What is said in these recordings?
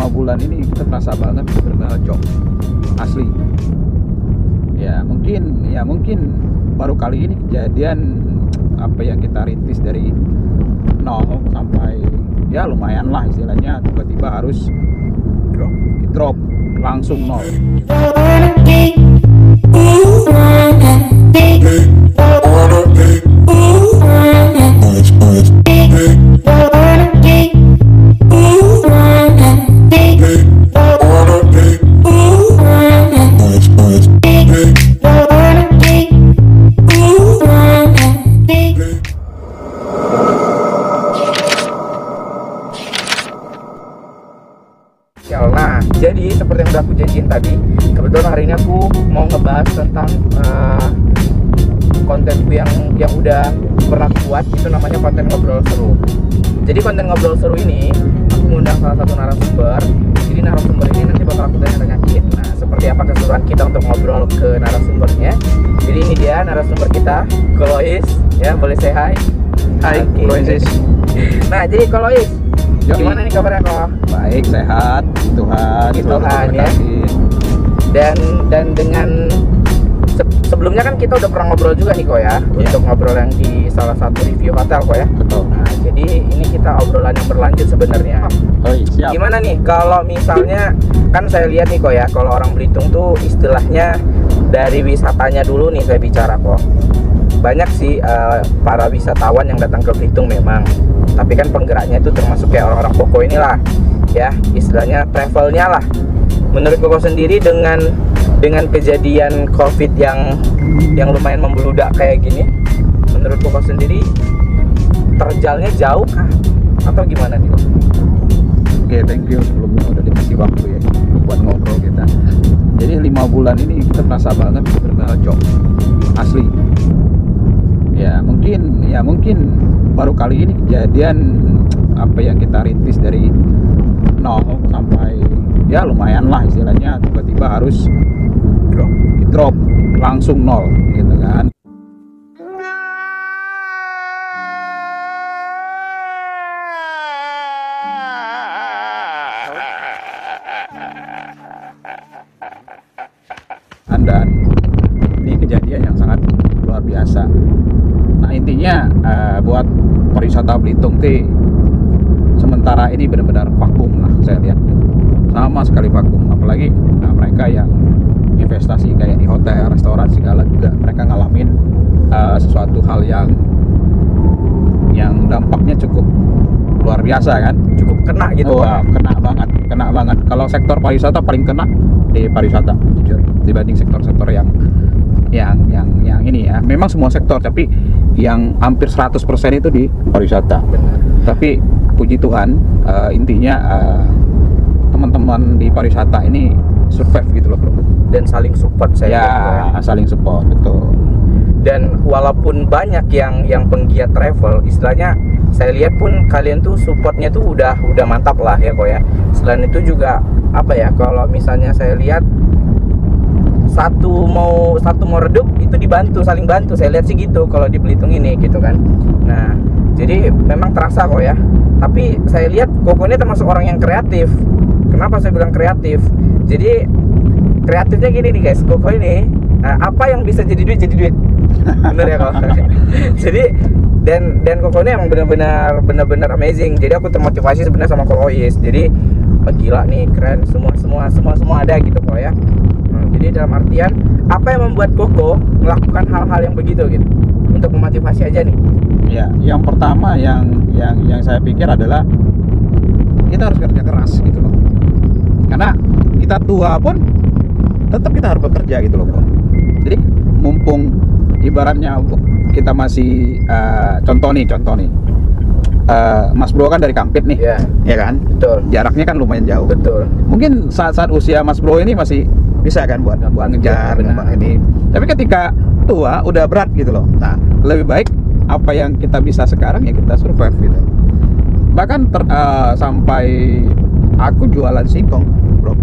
5 bulan ini kita terasa banget benar-benar job asli. Ya mungkin baru kali ini kejadian apa yang kita rintis dari nol sampai ya lumayan lah istilahnya, tiba-tiba harus drop langsung nol. Nah, jadi seperti yang udah aku janjiin tadi, kebetulan hari ini aku mau ngebahas tentang kontenku yang udah pernah buat, itu namanya konten ngobrol seru. Jadi konten ngobrol seru ini aku mengundang salah satu narasumber. Jadi narasumber ini nanti bakal aku tanya-tanyain. Nah, seperti apa keseruan kita untuk ngobrol ke narasumbernya. Jadi ini dia narasumber kita, Kolois. Ya, boleh say hi. Hai, Kolois. Nah, jadi Kolois, gimana nih kabarnya kok? Baik, sehat, Tuhan ya. Dan dengan sebelumnya kan kita udah pernah ngobrol juga nih kok ya, untuk ngobrol yang di salah satu review hotel kok ya. Betul. Nah, jadi ini kita obrolan yang berlanjut sebenarnya. Siap. Gimana nih kalau misalnya kan saya lihat nih kok ya, kalau orang Belitung tuh istilahnya dari wisatanya dulu nih saya bicara kok. Banyak sih para wisatawan yang datang ke Belitung memang, tapi kan penggeraknya itu termasuk kayak orang-orang Koko inilah ya, istilahnya travelnya lah. Menurut Koko sendiri dengan kejadian COVID yang lumayan membeludak kayak gini, menurut Koko sendiri terjalnya jauh kah atau gimana nih Koko? Oke, thank you sebelumnya udah dikasih waktu ya buat ngobrol kita. Jadi 5 bulan ini kita terasa banget benar-benar job asli. Ya mungkin baru kali ini kejadian apa yang kita rintis dari nol sampai ya lumayan lah istilahnya, tiba-tiba harus drop langsung nol gitu kan. Dan ini kejadian yang sangat luar biasa. Nah intinya buat pariwisata Belitung tuh sementara ini benar-benar vakum lah saya lihat, sama sekali vakum. Apalagi mereka yang investasi kayak di hotel, restoran segala juga mereka ngalamin sesuatu hal yang dampaknya cukup luar biasa kan, cukup kena gitu. Kena banget. Kalau sektor pariwisata paling kena di pariwisata jujur, dibanding sektor-sektor yang ini ya. Memang semua sektor, tapi yang hampir 100% itu di pariwisata. Benar. Tapi puji Tuhan, intinya teman-teman di pariwisata ini survive gitu loh bro. Dan saling support saya. Saling support, betul. Dan walaupun banyak yang penggiat travel, istilahnya saya lihat pun kalian tuh supportnya tuh udah mantap lah ya kok ya. Selain itu juga apa ya, kalau misalnya saya lihat satu mau redup itu dibantu, saling bantu. Saya lihat sih gitu kalau di Belitung ini gitu kan. Nah, jadi memang terasa kok ya. Tapi saya lihat Koko ini termasuk orang yang kreatif. Kenapa saya bilang kreatif? Jadi kreatifnya gini nih guys, Koko ini apa yang bisa jadi duit. Bener ya kok. Jadi dan Koko ini emang benar-benar amazing. Jadi aku termotivasi sebenarnya sama Kolois. Jadi gila nih, keren, semua ada gitu kok ya. Jadi dalam artian apa yang membuat Koko melakukan hal-hal yang begitu gitu untuk memotivasi aja nih? Ya, yang pertama yang saya pikir adalah kita harus kerja keras gitu loh. Karena kita tua pun tetap kita harus bekerja gitu loh. Jadi mumpung ibaratnya kita masih contoh nih Mas Bro kan dari Kampit nih, ya kan? Betul. Jaraknya kan lumayan jauh. Betul. Mungkin saat usia Mas Bro ini masih bisa kan buat ngejar ini. Tapi ketika tua udah berat gitu loh. Nah, lebih baik apa yang kita bisa sekarang ya kita survive gitu. Bahkan sampai aku jualan singkong, bro.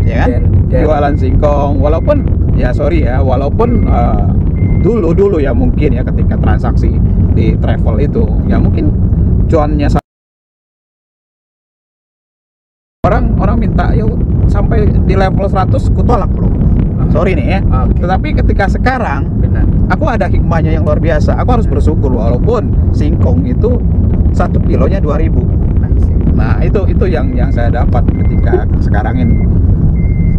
Ya kan? Jualan singkong, walaupun ya sorry ya, walaupun dulu ya mungkin ya ketika transaksi di travel itu ya mungkin cuannya orang minta yuk sampai di level 100 kutolak bro. Sorry nih ya. Oke. Tetapi ketika sekarang Benar. aku ada hikmahnya yang luar biasa. Aku harus bersyukur walaupun singkong itu 1 kilonya 2.000. Nah itu yang saya dapat ketika sekarang ini.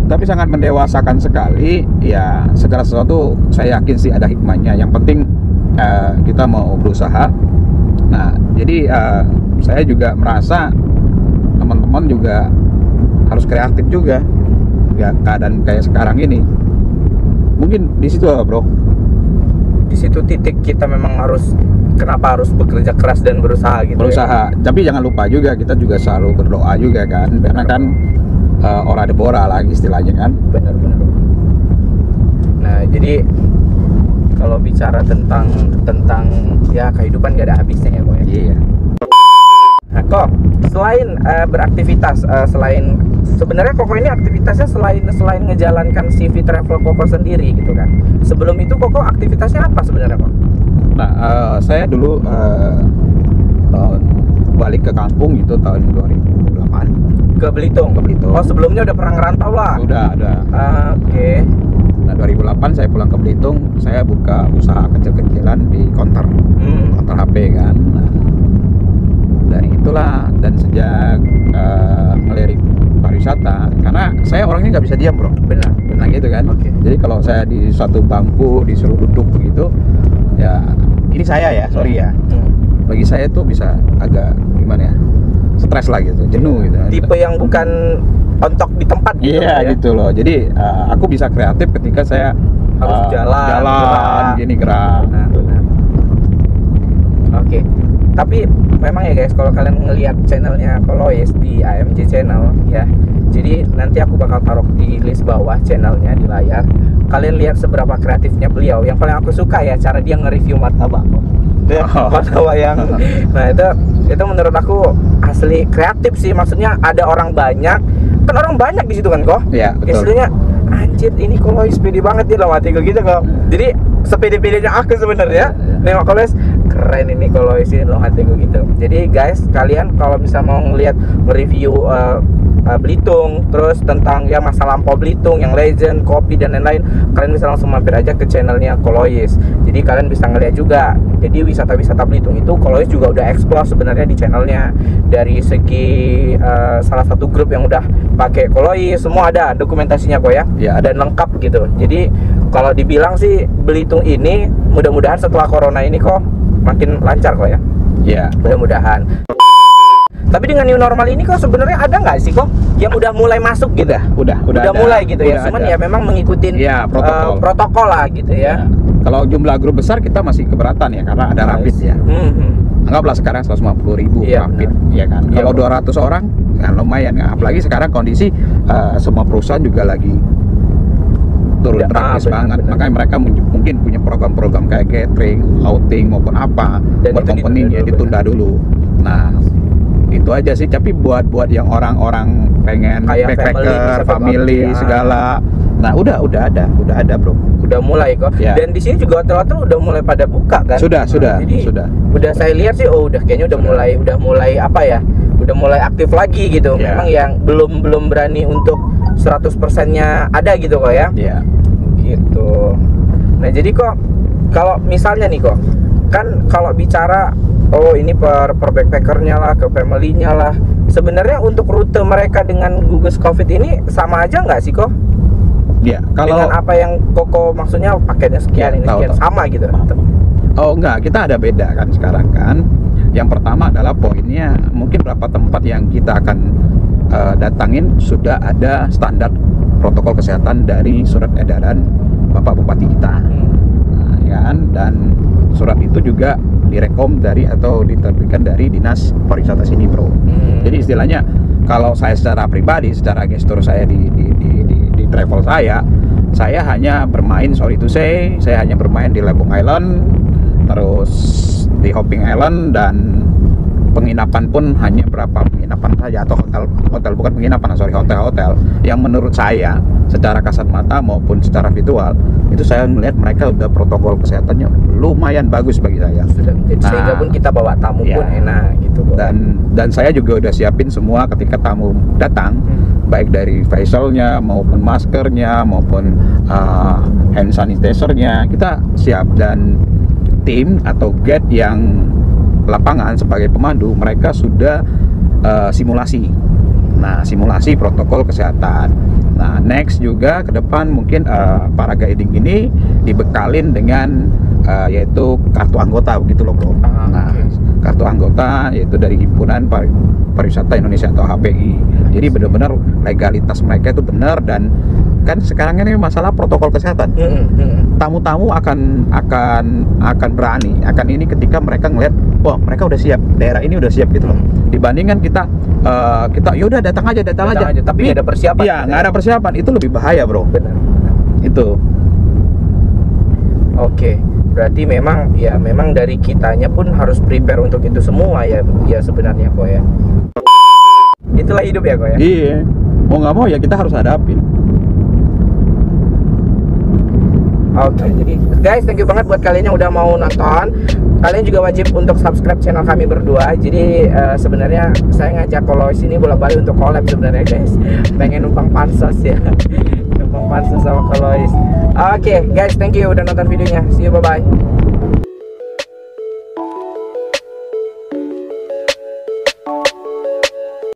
Tapi sangat mendewasakan sekali. Ya segala sesuatu saya yakin sih ada hikmahnya. Yang penting kita mau berusaha. Nah jadi saya juga merasa teman-teman juga harus kreatif juga. Ya keadaan kayak sekarang ini. Mungkin di situ bro. Di situ titik kita memang kenapa harus bekerja keras dan berusaha gitu. Berusaha. Ya? Tapi jangan lupa juga kita juga selalu berdoa juga kan. Karena kan ora de bora lagi istilahnya kan. Benar-benar. Nah jadi kalau bicara tentang ya kehidupan gak ada habisnya ya kok ya. Iya. Nah kok selain beraktivitas, selain sebenarnya Koko ini aktivitasnya selain ngejalankan CV travel Koko sendiri gitu kan. Sebelum itu Koko aktivitasnya apa sebenarnya kok? Nah saya dulu balik ke kampung itu tahun 2008 Ke Belitung. ke Belitung. Oh sebelumnya udah pernah ngerantau lah. Udah. Oke. Nah 2008 saya pulang ke Belitung, saya buka usaha kecil-kecilan di counter HP kan. Nah, dari itulah dan sejak ngelirik pariwisata, karena saya orangnya nggak bisa diam bro. Benar. Nah gitu kan. Oke. Jadi kalau saya di suatu bangku disuruh duduk begitu, ya ini saya ya, sorry ya. Bagi saya tuh bisa agak gimana ya, stres lah gitu, jenuh gitu. Tipe yang bukan ontok di tempat gitu. Iya ya? gitu loh. Jadi aku bisa kreatif ketika saya Harus jalan, gerak. gini gerak. Benar. Oke. Tapi memang ya guys, kalau kalian ngelihat channelnya Kolois di AMJ Channel ya, jadi nanti aku bakal taruh di list bawah channelnya di layar. Kalian lihat seberapa kreatifnya beliau. Yang paling aku suka ya cara dia nge-review martabak. Martabak yang, nah itu menurut aku asli kreatif sih. Maksudnya ada orang banyak, kan orang banyak di situ kan kok. Iya betul. Istilahnya anjir ini Kolois pede banget nih loh matiku gitu kok. Jadi sepede-pedenya aku sebenarnya nengok Kolois, keren ini Kolois ini loh hatiku gitu. Jadi guys, kalian kalau bisa mau ngelihat review Belitung, terus tentang ya masa lampau Belitung yang legend, kopi dan lain-lain, kalian bisa langsung mampir aja ke channelnya Kolois. Jadi kalian bisa ngeliat juga. Jadi wisata-wisata Belitung itu Kolois juga udah explore sebenarnya di channelnya. Dari segi salah satu grup yang udah pakai Kolois, semua ada dokumentasinya kok ya. Ya, ada. Dan lengkap gitu. Jadi kalau dibilang sih Belitung ini mudah-mudahan setelah corona ini kok makin lancar kok ya. Iya. Mudah-mudahan. Tapi dengan new normal ini kok sebenarnya ada nggak sih kok yang udah mulai masuk gitu? Udah ada. Mulai gitu ya. Udah Cuman ada. ya memang mengikutin Ya, protokol lah gitu ya. Kalau jumlah grup besar kita masih keberatan ya karena ada rapid ya. Anggaplah sekarang 150.000 Iya, rapid benar. ya kan. Iya, Kalau bro. 200 orang kan lumayan ya. Apalagi sekarang kondisi semua perusahaan juga lagi turun drastis banget. Benar. Makanya mereka mungkin punya program-program kayak catering, outing maupun apa Dan buat itu company ya ditunda dulu. Nah, itu aja sih. Tapi buat yang orang-orang pengen Kayak backpacker, family, family bisa segala. Nah, udah ada bro. Udah mulai kok. Ya. Dan di sini juga hotel-hotel udah mulai pada buka kan? Sudah. Jadi Sudah. udah saya lihat sih, udah kayaknya udah mulai apa ya? Udah mulai aktif lagi gitu. Ya. Memang yang belum berani untuk 100%-nya ada gitu kok ya. Ya. Gitu. Nah jadi kok kalau misalnya nih kok kan kalau bicara ini per backpackernya lah, ke family-nya lah, sebenarnya untuk rute mereka dengan gugus COVID ini sama aja nggak sih kok? Ya, kalau Dengan apa yang Koko maksudnya paketnya sekian Ya, ini tahu. sekian sama gitu. Oh enggak, kita ada beda kan sekarang kan. Yang pertama adalah poinnya mungkin berapa tempat yang kita akan datangin sudah ada standar protokol kesehatan dari surat edaran Bapak Bupati kita. Nah, ya kan, dan surat itu juga direkom dari atau diterbitkan dari Dinas Pariwisata sini, Bro. Jadi istilahnya kalau saya secara pribadi, secara gestur saya di travel saya hanya bermain, sorry to say, saya hanya bermain di Lebong Island, terus di Hopping Island dan penginapan pun hanya berapa penginapan saja, atau hotel bukan penginapan, sorry, hotel yang menurut saya secara kasat mata maupun secara virtual itu saya melihat mereka udah protokol kesehatannya lumayan bagus bagi saya. Sudah, sehingga pun kita bawa tamu pun enak gitu. Dan saya juga udah siapin semua ketika tamu datang, baik dari facialnya maupun maskernya maupun hand sanitizernya kita siap, dan tim atau guide yang lapangan sebagai pemandu mereka sudah simulasi. Nah, simulasi protokol kesehatan. Nah, next juga ke depan mungkin para guiding ini dibekalin dengan yaitu kartu anggota begitu loh, bro. Nah, kartu anggota yaitu dari Himpunan Pariwisata Indonesia atau HPI. Jadi benar-benar legalitas mereka itu benar, dan kan sekarang ini masalah protokol kesehatan. Tamu-tamu akan berani akan ini ketika mereka ngeliat, wah mereka udah siap, daerah ini udah siap gitu loh. Dibandingkan kita yaudah datang aja, tapi nggak ada persiapan. Iya, nggak ada persiapan, itu lebih bahaya, bro. Benar. Itu. Oke, berarti memang dari kitanya pun harus prepare untuk itu semua ya sebenarnya kok ya. Itulah hidup ya kok ya. Iya, mau nggak mau ya kita harus hadapin. Oke, jadi guys, thank you banget buat kalian yang udah mau nonton. Kalian juga wajib untuk subscribe channel kami berdua. Jadi sebenarnya saya ngajak Kolois ini bolak-balik untuk collab sebenarnya guys. Pengen numpang pansos ya. Numpang pansos sama Kolois. Oke, guys, thank you udah nonton videonya. See you, bye-bye.